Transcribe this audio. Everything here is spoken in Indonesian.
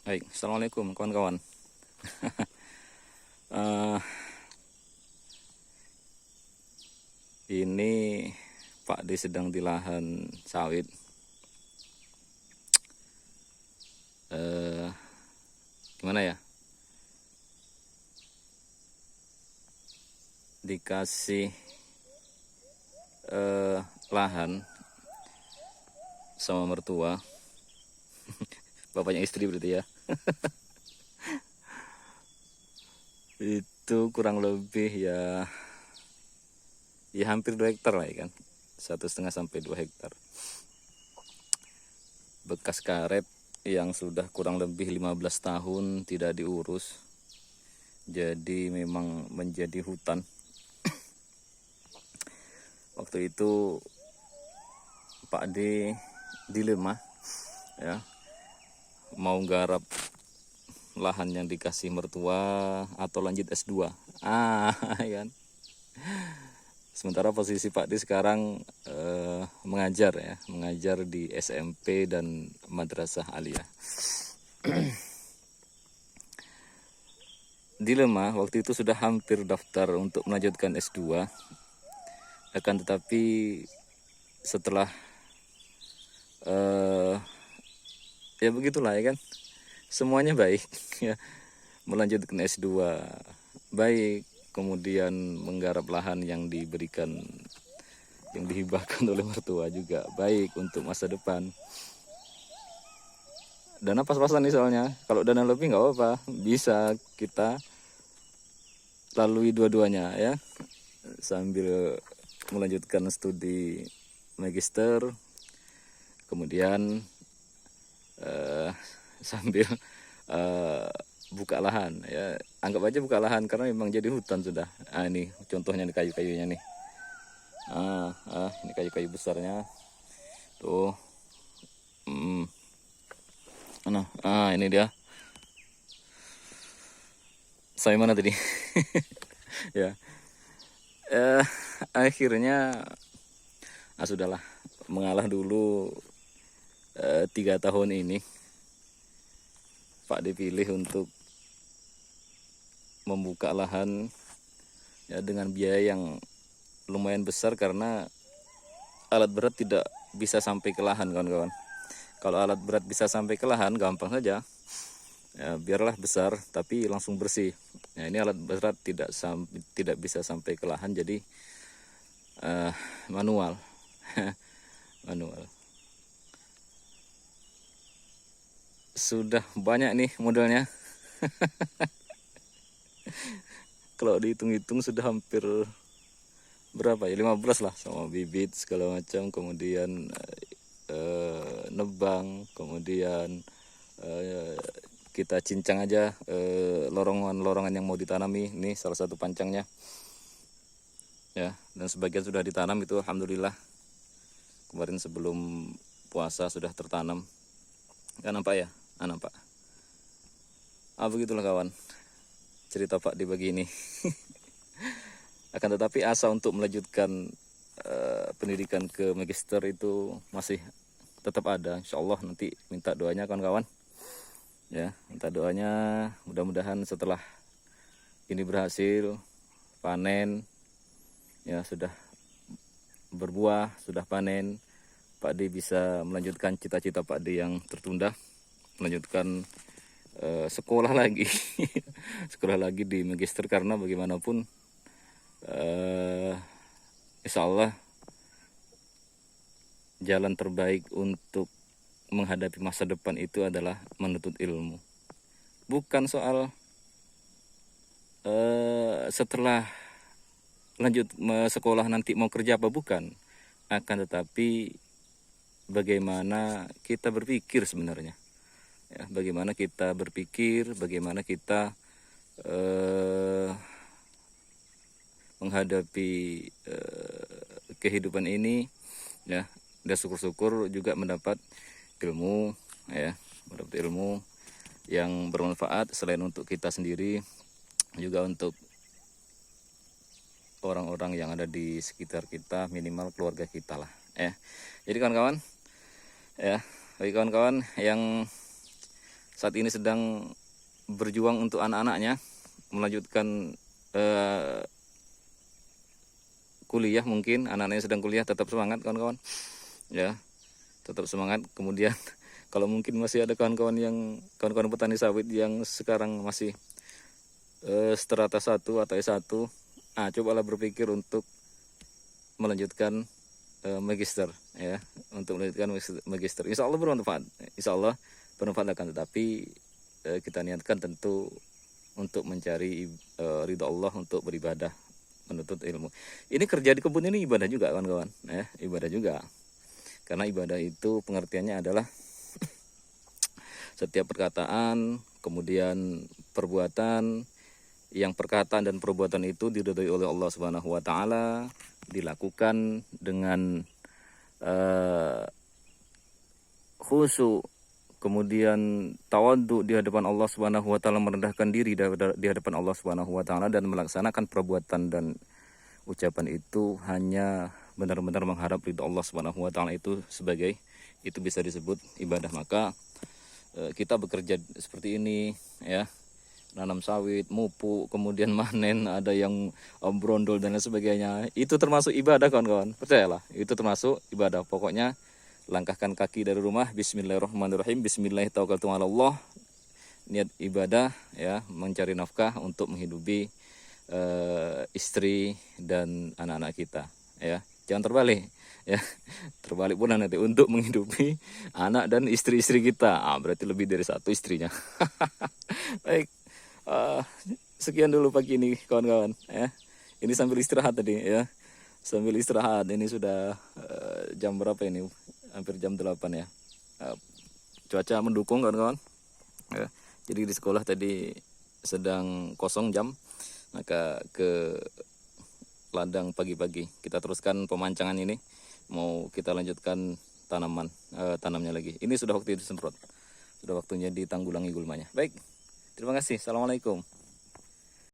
Baik, assalamualaikum kawan-kawan. Eh, ini Pak D sedang di lahan sawit. Gimana ya? Dikasih lahan sama mertua, bapaknya istri berarti ya. Itu kurang lebih ya hampir 2 hektar lah ya kan, 1,5 sampai 2 hektar. Bekas karet yang sudah kurang lebih 15 tahun tidak diurus, jadi memang menjadi hutan. Waktu itu Pak D dilema ya, mau garap lahan yang dikasih mertua atau lanjut S2. Kan. Sementara posisi Pak D sekarang mengajar di SMP dan Madrasah Aliyah. Dilema waktu itu sudah hampir daftar untuk melanjutkan S2, akan tetapi setelah ya begitulah ya kan, semuanya baik ya, melanjutkan S2 baik, kemudian menggarap lahan yang dihibahkan oleh mertua juga baik untuk masa depan. Dana pas-pasan nih soalnya, kalau dana lebih nggak apa-apa, bisa kita lalui dua-duanya ya, sambil melanjutkan studi magister, kemudian sambil buka lahan ya, anggap aja buka lahan karena memang jadi hutan sudah. Ini contohnya nih kayu-kayunya nih. Ini kayu-kayu besarnya tuh. Ini dia. Sampai mana tadi? Ya. Akhirnya sudahlah, mengalah dulu. 3 tahun ini Pak dipilih untuk membuka lahan ya, dengan biaya yang lumayan besar karena alat berat tidak bisa sampai ke lahan, kawan-kawan. Kalau alat berat bisa sampai ke lahan gampang saja ya, biarlah besar tapi langsung bersih. Nah, ini alat berat tidak bisa sampai ke lahan, jadi manual. Manual. Sudah banyak nih modelnya. Kalau dihitung-hitung sudah hampir berapa ya, 15 lah, sama bibit segala macam, kemudian nebang, kemudian kita cincang aja lorongan-lorongan yang mau ditanami. Ini salah satu pancangnya ya, dan sebagian sudah ditanam itu alhamdulillah. Kemarin sebelum puasa sudah tertanam kan, nampak ya, nampak. Begitulah kawan, cerita Pak di pagi ini. Akan tetapi asa untuk melanjutkan pendidikan ke magister itu masih tetap ada. Insya Allah nanti minta doanya kawan-kawan ya, minta doanya mudah-mudahan setelah ini berhasil panen ya, sudah berbuah, sudah panen, Pak D bisa melanjutkan cita-cita Pak D yang tertunda, melanjutkan sekolah lagi. Sekolah lagi di magister, karena bagaimanapun insya Allah jalan terbaik untuk menghadapi masa depan itu adalah menuntut ilmu. Bukan soal setelah lanjut sekolah nanti mau kerja apa, bukan. Akan tetapi bagaimana kita berpikir sebenarnya ya, bagaimana kita berpikir, bagaimana kita menghadapi kehidupan ini ya. Dan syukur-syukur juga mendapat ilmu ya, mendapat ilmu yang bermanfaat selain untuk kita sendiri, juga untuk orang-orang yang ada di sekitar kita, minimal keluarga kita lah ya. Jadi kawan-kawan ya, bagi kawan-kawan yang saat ini sedang berjuang untuk anak-anaknya melanjutkan kuliah. Mungkin anak-anaknya sedang kuliah, tetap semangat kawan-kawan ya, tetap semangat. Kemudian kalau mungkin masih ada kawan-kawan petani sawit yang sekarang masih strata 1 atau S1, cobalah berpikir untuk melanjutkan magister ya, untuk melanjutkan magister. Insya Allah bermanfaat, insya Allah bermanfaat akan, tetapi kita niatkan tentu untuk mencari ridha Allah, untuk beribadah, menuntut ilmu. Ini kerja di kebun ini ibadah juga kawan-kawan ya, ibadah juga, karena ibadah itu pengertiannya adalah setiap perkataan kemudian perbuatan, yang perkataan dan perbuatan itu diridhoi oleh Allah Subhanahu wa taala, dilakukan dengan khusyuk, kemudian tawadhu di hadapan Allah Subhanahu wa taala, merendahkan diri di hadapan Allah Subhanahu wa taala, dan melaksanakan perbuatan dan ucapan itu hanya benar-benar mengharap ridha Allah Subhanahu wa taala, itu bisa disebut ibadah. Maka kita bekerja seperti ini ya, nanam sawit, mupuk, kemudian manen, ada yang brondol dan lain sebagainya, itu termasuk ibadah kawan-kawan, percayalah, itu termasuk ibadah. Pokoknya langkahkan kaki dari rumah, bismillahirrahmanirrahim, bismillahirrahmanirrahim, niat ibadah ya, mencari nafkah untuk menghidupi istri dan anak-anak kita ya, jangan terbalik ya, terbalik pun nanti untuk menghidupi anak dan istri-istri kita, berarti lebih dari satu istrinya. Baik, sekian dulu pagi ini kawan-kawan ya. Ini sambil istirahat tadi ya, sambil istirahat. Ini sudah jam berapa ini, hampir jam 8 ya. Cuaca mendukung kawan-kawan ya. Jadi di sekolah tadi sedang kosong jam, maka ke ladang pagi-pagi kita teruskan pemancangan ini, mau kita lanjutkan tanamnya lagi. Ini sudah waktu disemprot, sudah waktunya ditanggulangi gulmanya. Baik, terima kasih. Assalamualaikum.